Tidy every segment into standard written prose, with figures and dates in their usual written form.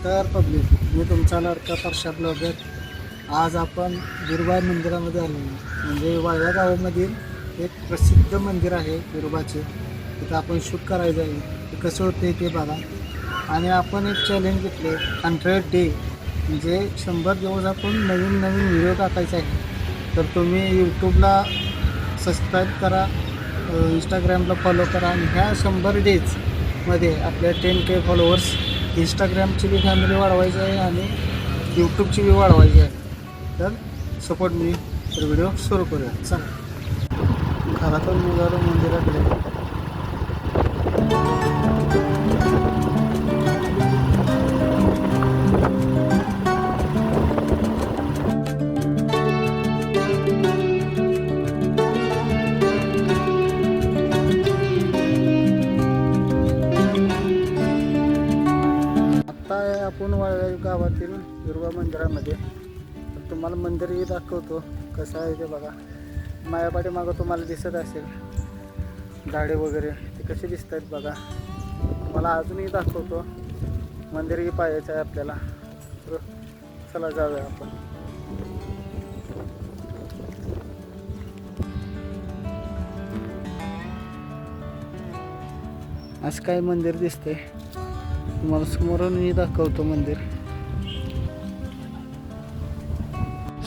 नमस्कार पब्लिक, मी तुमचा लाडका परशा ब्लॉगर. आज आपण बिरोबा मंदिरामध्ये आलो. म्हणजे वाळव्या गावामधील एक प्रसिद्ध मंदिर आहे बिरोबाचे. तिथं आपण शूट करायचं आहे. ते कसं होते ते बघा. आणि आपण एक चॅलेंज घेतले 100 डे, म्हणजे 100 दिवस आपण नवीन नवीन व्हिडिओ टाकायचे आहे. तर तुम्ही यूट्यूबला सबस्क्राईब करा, इंस्टाग्रामला फॉलो करा. आणि ह्या 100 डेजमध्ये आपल्या 10K फॉलोअर्स इंस्टाग्रामची बी फॅमिली वाढवायची आहे आणि यूट्यूबची बी वाढवायची आहे. तर सपोर्ट मी. तर व्हिडिओ सुरू करूया. चला, घरातून निघालो मंदिराकडे. आत्ता आहे आपण वाळव्या गावातील बिरोबा मंदिरामध्ये. तर तुम्हाला मंदिरही दाखवतो कसं आहे ते बघा. माझ्या पाठीमागं तुम्हाला दिसत असेल झाडे वगैरे, ते कसे दिसत आहेत बघा. मला अजूनही दाखवतो. मंदिरही पाहायचं आहे आपल्याला. तर चला जाऊया आपण. असं काय मंदिर दिसतंय, तुम्हाला समोरूनही दाखवतो मंदिर.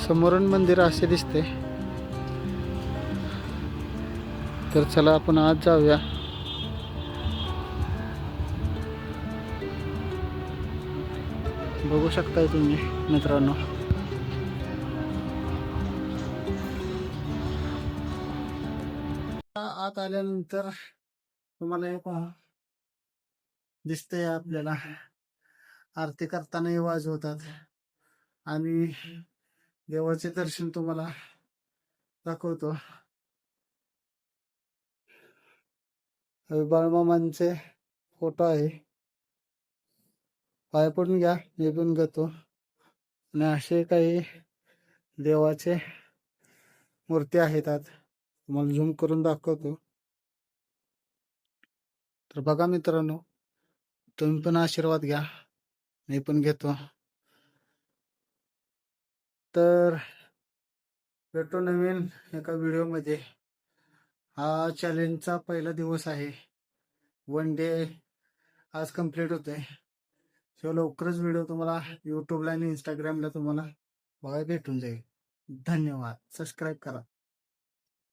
समोरून मंदिर असे दिसते. तर चला आपण आज जाऊया. बघू शकताय तुम्ही मित्रांनो. आत आल्यानंतर तुम्हाला हे पहा दिसतंय आपल्याला आरती करतानाही वाजवतात आणि देवाचे दर्शन तुम्हाला दाखवतो. बाळमामांचे फोटो आहे, पाय पडून घ्या, मी पण घेतो. आणि असे काही देवाचे मूर्ती आहेत आत, तुम्हाला झूम करून दाखवतो. तर बघा मित्रांनो, तुम्ही पण आशीर्वाद घ्या, मी पण घेतो. तर भेटू नवीन एका व्हिडिओमध्ये. हा चॅलेंजचा पहिला दिवस आहे. 1 डे आज कंप्लीट होतोय. सो लवकरच व्हिडिओ तुम्हाला यूट्यूबला आणि इंस्टाग्रामला तुम्हाला बघायला भेटून जाईल. धन्यवाद. सबस्क्राईब करा.